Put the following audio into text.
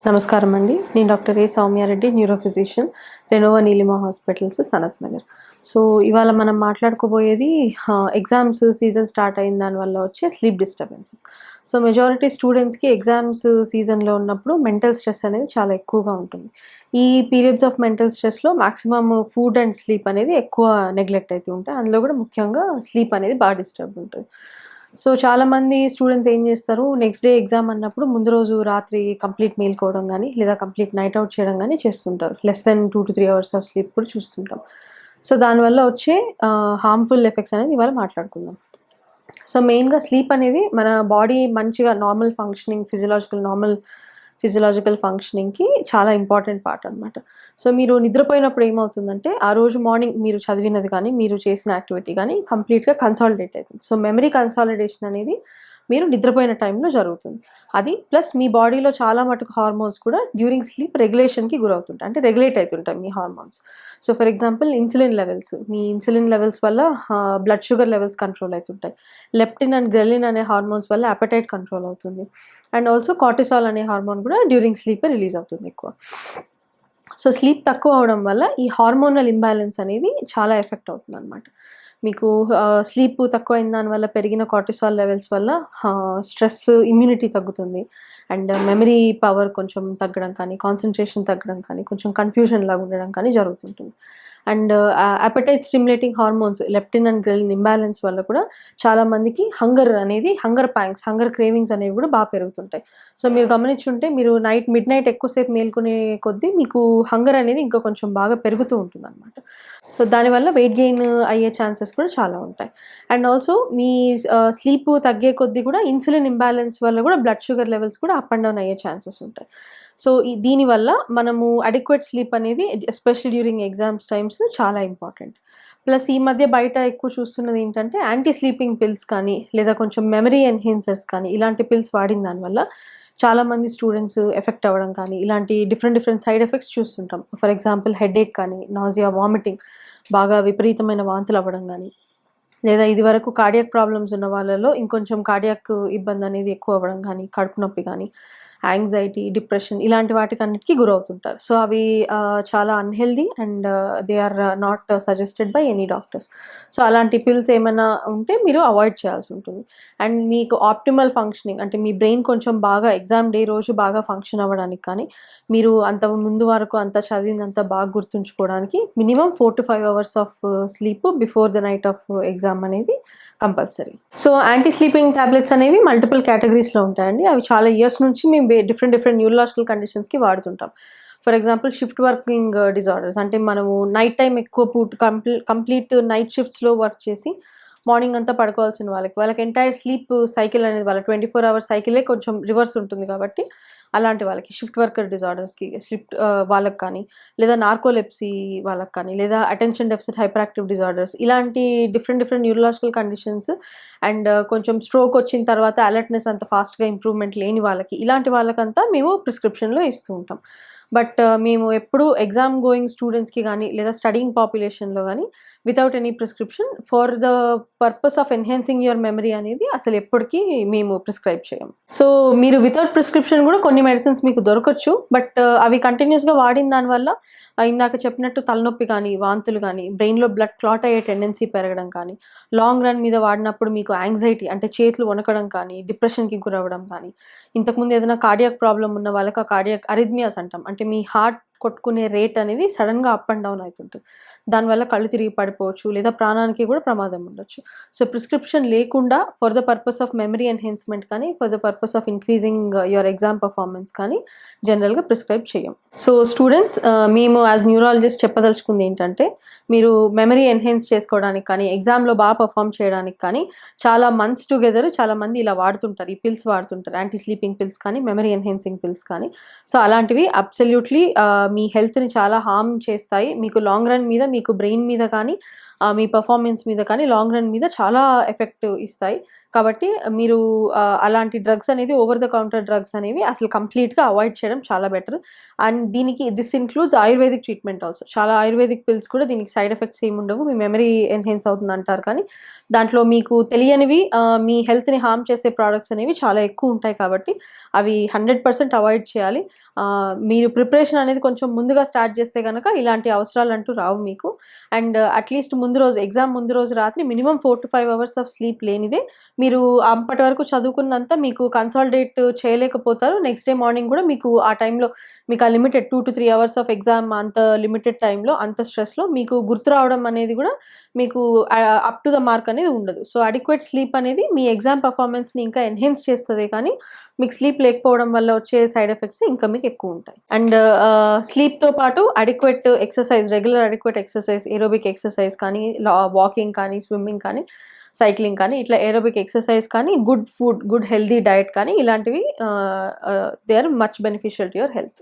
నమస్కారం అండి. నేను doctor A Soumya Reddy, neuro physician, Renova Neelima hospitals, Sanath Nagar. So, ఇవాళ మనం మాట్లాడుకోబోయేది ఎగ్జామ్స్ సీజన్ స్టార్ట్ అయిన దానివల్ల వచ్చే స్లీప్ డిస్టర్బెన్సెస్. సో, మెజారిటీ స్టూడెంట్స్‌కి ఎగ్జామ్స్ సీజన్‌లో ఉన్నప్పుడు మెంటల్ స్ట్రెస్ అనేది చాలా ఎక్కువగా ఉంటుంది. ఈ పీరియడ్స్ ఆఫ్ మెంటల్ స్ట్రెస్‌లో మాక్సిమమ్ ఫుడ్ అండ్ స్లీప్ అనేది ఎక్కువ నెగ్లెక్ట్ అయితూ ఉంటాయి. అందులో కూడా ముఖ్యంగా స్లీప్ అనేది బాగా డిస్టర్బ్ ఉంటది. సో, చాలామంది స్టూడెంట్స్ ఏం చేస్తారు, నెక్స్ట్ డే ఎగ్జామ్ అన్నప్పుడు ముందు రోజు రాత్రి కంప్లీట్ మేలుకోవడం గానీ, లేదా కంప్లీట్ నైట్ ఔట్ చేయడం గానీ చేస్తుంటారు. Less than 2-3 hours of sleep కూడా చూస్తుంటాం. సో, దానివల్ల వచ్చే హార్మ్‌ఫుల్ ఎఫెక్ట్స్ అనేది ఇవాళ మాట్లాడుకుందాం. సో, మెయిన్‌గా స్లీప్ అనేది మన బాడీ మంచిగా నార్మల్ ఫిజియోలాజికల్ ఫంక్షనింగ్‌కి చాలా ఇంపార్టెంట్ పార్ట్ అనమాట. సో, మీరు నిద్రపోయినప్పుడు ఏమవుతుందంటే, ఆ రోజు మార్నింగ్ మీరు చదివినది కానీ, మీరు చేసిన యాక్టివిటీ గానీ కంప్లీట్‌గా కన్సాలిడేట్ అయితుంది. సో, మెమరీ కన్సాలిడేషన్ అనేది మీరు నిద్రపోయిన టైంలో జరుగుతుంది. అది ప్లస్ మీ బాడీలో చాలా మటుకు హార్మోన్స్ కూడా డ్యూరింగ్ స్లీప్ రెగ్యులేషన్‌కి గురవుతుంటాయి. అంటే రెగ్యులేట్ అయితుంటాయి మీ హార్మోన్స్. సో, ఫర్ ఎగ్జాంపుల్ మీ ఇన్సులిన్ లెవెల్స్ వల్ల బ్లడ్ షుగర్ లెవెల్స్ కంట్రోల్ అయితుంటాయి. లెప్టిన్ అండ్ గ్రెలిన్ అనే హార్మోన్స్ వల్ల అపెటైట్ కంట్రోల్ అవుతుంది. అండ్ ఆల్సో కార్టిసాల్ అనే హార్మోన్ కూడా డ్యూరింగ్ స్లీపే రిలీజ్ అవుతుంది ఎక్కువ. సో, స్లీప్ తక్కువ అవ్వడం వల్ల ఈ హార్మోనల్ ఇంబాలెన్స్ అనేది చాలా ఎఫెక్ట్ అవుతుందనమాట. మీకు స్లీప్ తక్కువైన దాని వల్ల పెరిగిన కార్టిసాల్ లెవెల్స్ వల్ల స్ట్రెస్, ఇమ్యూనిటీ తగ్గుతుంది. అండ్ మెమరీ పవర్ కొంచెం తగ్గడం కానీ, కాన్సంట్రేషన్ తగ్గడం కానీ, కొంచెం కన్‌ఫ్యూజన్ లాగా ఉండడం కానీ జరుగుతుంటుంది. And appetite stimulating hormones leptin and ghrelin imbalance వల్ల కూడా చాలా మందికి హంగర్ క్రేవింగ్స్ అనేవి కూడా బాగా పెరుగుతుంటాయి. సో, మీరు గమనించుంటే మీరు మిడ్ నైట్ ఎక్కువసేపు మేలుకునే కొద్దీ మీకు హంగర్ అనేది ఇంకా కొంచెం బాగా పెరుగుతూ ఉంటుందనమాట. సో, దానివల్ల వెయిట్ గెయిన్ అయ్యే ఛాన్సెస్ కూడా చాలా ఉంటాయి. అండ్ ఆల్సో మీ స్లీప్ తగ్గే కొద్దీ కూడా ఇన్సులిన్ ఇంబాలెన్స్ వల్ల కూడా బ్లడ్ షుగర్ లెవెల్స్ కూడా అప్ అండ్ డౌన్ అయ్యే ఛాన్సెస్ ఉంటాయి. సో, దీనివల్ల మనము అడిక్వేట్ స్లీప్ అనేది ఎస్పెషల్లీ డ్యూరింగ్ ఎగ్జామ్స్ టైమ్స్ చాలా ఇంపార్టెంట్. ప్లస్ ఈ మధ్య బయట ఎక్కువ చూస్తున్నది ఏంటంటే యాంటీ స్లీపింగ్ పిల్స్ కానీ, లేదా కొంచెం మెమరీ ఎన్హాన్సర్స్ కానీ, ఇలాంటి పిల్స్ వాడిన దానివల్ల చాలామంది స్టూడెంట్స్ ఎఫెక్ట్ అవ్వడం కానీ, ఇలాంటి డిఫరెంట్ సైడ్ ఎఫెక్ట్స్ చూస్తుంటాం. ఫర్ ఎగ్జాంపుల్ హెడేక్ కానీ, నాజియా, వామిటింగ్, బాగా విపరీతమైన వాంతులు అవ్వడం గానీ, లేదా ఇదివరకు కార్డియాక్ ప్రాబ్లమ్స్ ఉన్న వాళ్ళలో ఇంకొంచెం కార్డియాక్ ఇబ్బందనేది ఎక్కువ అవ్వడం గానీ, కడుపు నొప్పి గానీ, యాంగ్జైటీ, డిప్రెషన్ ఇలాంటి వాటికన్నిటికి గురవుతుంటారు. సో, అవి చాలా unhealthy and they are not suggested by any doctors. So, అలాంటి పిల్స్ ఏమైనా ఉంటే మీరు అవాయిడ్ చేయాల్సుంటుంది. అండ్ మీకు ఆప్టిమల్ ఫంక్షనింగ్ అంటే మీ బ్రెయిన్ కొంచెం బాగా ఎగ్జామ్ డే రోజు బాగా ఫంక్షన్ అవ్వడానికి కానీ, మీరు ముందు వరకు అంతా చదివిందంతా బాగా గుర్తుంచుకోవడానికి minimum 4-5 hours of sleep before the night of exam అనేది compulsory. So, anti sleeping tablets అనేవి మల్టిపుల్ కేటగరీస్‌లో ఉంటాయండి. అవి చాలా ఇయర్స్ నుంచి మేము డిఫరెంట్ న్యూరలాజికల్ కండిషన్స్‌కి వాడుతుంటాం. For example shift working disorders అంటే మనము నైట్ టైమ్ ఎక్కువ పూట కంప్లీట్ నైట్ షిఫ్ట్స్‌లో వర్క్ చేసి మార్నింగ్ అంతా పడుకోవాల్సిన వాళ్ళకి ఎంటైర్ స్లీప్ సైకిల్ అనేది వాళ్ళ 24 అవర్స్ సైకిలే కొంచెం రివర్స్ ఉంటుంది కాబట్టి, అలాంటి వాళ్ళకి షిఫ్ట్ వర్కర్ డిజార్డర్స్‌కి వాళ్ళకి కానీ, లేదా నార్కోలెప్సీ వాళ్ళకి కానీ, లేదా attention deficit hyper active disorders ఇలాంటి డిఫరెంట్ న్యూరలాజికల్ కండిషన్స్ అండ్ కొంచెం స్ట్రోక్ వచ్చిన తర్వాత అలర్ట్‌నెస్ అంత ఫాస్ట్‌గా ఇంప్రూవ్‌మెంట్ లేని వాళ్ళకి, ఇలాంటి వాళ్ళకంతా మేము ప్రిస్క్రిప్షన్‌లో ఇస్తూ ఉంటాం. బట్ మేము ఎప్పుడూ ఎగ్జామ్ గోయింగ్ స్టూడెంట్స్‌కి గానీ, లేదా స్టడీయింగ్ పాపులేషన్‌లో గానీ without any prescription for the purpose of enhancing your memory అనేది అసలు ఎప్పటికీ మేము ప్రిస్క్రైబ్ చేయము. సో, మీరు వితౌట్ ప్రిస్క్రిప్షన్ కూడా కొన్ని మెడిసిన్స్ మీకు దొరకొచ్చు. బట్ అవి కంటిన్యూస్‌గా వాడిన దానివల్ల ఇందాక చెప్పినట్టు తలనొప్పి కానీ, వాంతులు కానీ, బ్రెయిన్‌లో బ్లడ్ క్లాట్ అయ్యే టెండెన్సీ పెరగడం కానీ, లాంగ్ రన్ మీద వాడినప్పుడు మీకు యాంగ్జైటీ అంటే చేతులు వణకడం కానీ, డిప్రెషన్‌కి గురవ్వడం కానీ, ఇంతకుముందు ఏదైనా కార్డియాక్ ప్రాబ్లమ్ ఉన్న వాళ్ళకి ఆ కార్డియాక్ అరిథ్మియాస్ అంటాం. అంటే మీ హార్ట్ కొట్టుకునే రేట్ అనేది సడెన్‌గా అప్ అండ్ డౌన్ అయితుంటుంది. దానివల్ల కళ్ళు తిరిగి పడిపోవచ్చు, లేదా ప్రాణానికి కూడా ప్రమాదం ఉండొచ్చు. సో, ప్రిస్క్రిప్షన్ లేకుండా for the purpose of memory enhancement కానీ, for the purpose of increasing your exam performance కానీ జనరల్‌గా ప్రిస్క్రైబ్ చేయం. సో, స్టూడెంట్స్ మేము యాస్ న్యూరాలజిస్ట్ చెప్పదలుచుకుంది ఏంటంటే, మీరు మెమరీ ఎన్హాన్స్ చేసుకోవడానికి కానీ, ఎగ్జామ్‌లో బాగా పెర్ఫార్మ్ చేయడానికి కానీ చాలా మంత్స్ టుగెదర్ చాలామంది ఇలా వాడుతుంటారు. ఈ పిల్స్ వాడుతుంటారు. యాంటీ స్లీపింగ్ పిల్స్ కానీ, మెమరీ ఎన్హాన్సింగ్ పిల్స్ కానీ. సో, అలాంటివి అబ్సల్యూట్‌లీ మీ హెల్త్‌ని చాలా హార్మ్ చేస్తాయి. మీకు లాంగ్ రన్ మీద మీకు బ్రెయిన్ మీద కానీ, మీ పర్ఫార్మెన్స్ మీద కానీ లాంగ్ రన్ మీద చాలా ఎఫెక్ట్ ఇస్తాయి. కాబట్టి మీరు అలాంటి డ్రగ్స్ అనేది ఓవర్ ద కౌంటర్ డ్రగ్స్ అనేవి అసలు కంప్లీట్‌గా అవాయిడ్ చేయడం చాలా బెటర్. అండ్ దీనికి this includes ayurvedic treatment also. చాలా ఆయుర్వేదిక్ పిల్స్ కూడా దీనికి సైడ్ ఎఫెక్ట్స్ ఏమి ఉండవు. మీ మెమరీ ఎన్హాన్స్ అవుతుందంటారు కానీ దాంట్లో మీకు తెలియనివి మీ హెల్త్‌ని హార్మ్ చేసే ప్రొడక్ట్స్ అనేవి చాలా ఎక్కువ ఉంటాయి కాబట్టి అవి 100% అవాయిడ్ చేయాలి. మీరు ప్రిపరేషన్ అనేది కొంచెం ముందుగా స్టార్ట్ చేస్తే గనక ఇలాంటి అవసరాలంటూ రావు మీకు. అండ్ అట్‌లీస్ట్ ముందు రోజు ఎగ్జామ్ ముందు రోజు రాత్రి మినిమమ్ 4-5 అవర్స్ ఆఫ్ స్లీప్ లేనిదే మీరు అప్పటి వరకు చదువుకున్నంత మీకు కన్సాలిడేట్ చేయలేకపోతారు. నెక్స్ట్ డే మార్నింగ్ కూడా మీకు ఆ టైంలో మీకు ఆ లిమిటెడ్ 2-3 అవర్స్ ఆఫ్ ఎగ్జామ్ అంత లిమిటెడ్ టైంలో అంత స్ట్రెస్‌లో మీకు గుర్తు రావడం అనేది కూడా మీకు అప్ టు ద మార్క్ అనేది ఉండదు. సో, అడిక్వేట్ స్లీప్ అనేది మీ ఎగ్జామ్ పెర్ఫార్మన్స్‌ని ఇంకా ఎన్హాన్స్ చేస్తదే కానీ మీకు స్లీప్ లేకపోవడం వల్ల వచ్చే సైడ్ ఎఫెక్ట్స్ ఇంకా మీకు ఎక్కువ ఉంటాయి. అండ్ స్లీప్‌తో పాటు adequate exercise, regular adequate exercise, aerobic exercise కానీ, వాకింగ్ కానీ, స్విమ్మింగ్ కానీ, సైక్లింగ్ కానీ, ఇట్లా ఏరోబిక్ ఎక్సర్సైజ్ కానీ, good food, good healthy diet కానీ ఇలాంటివి they are much beneficial to your health.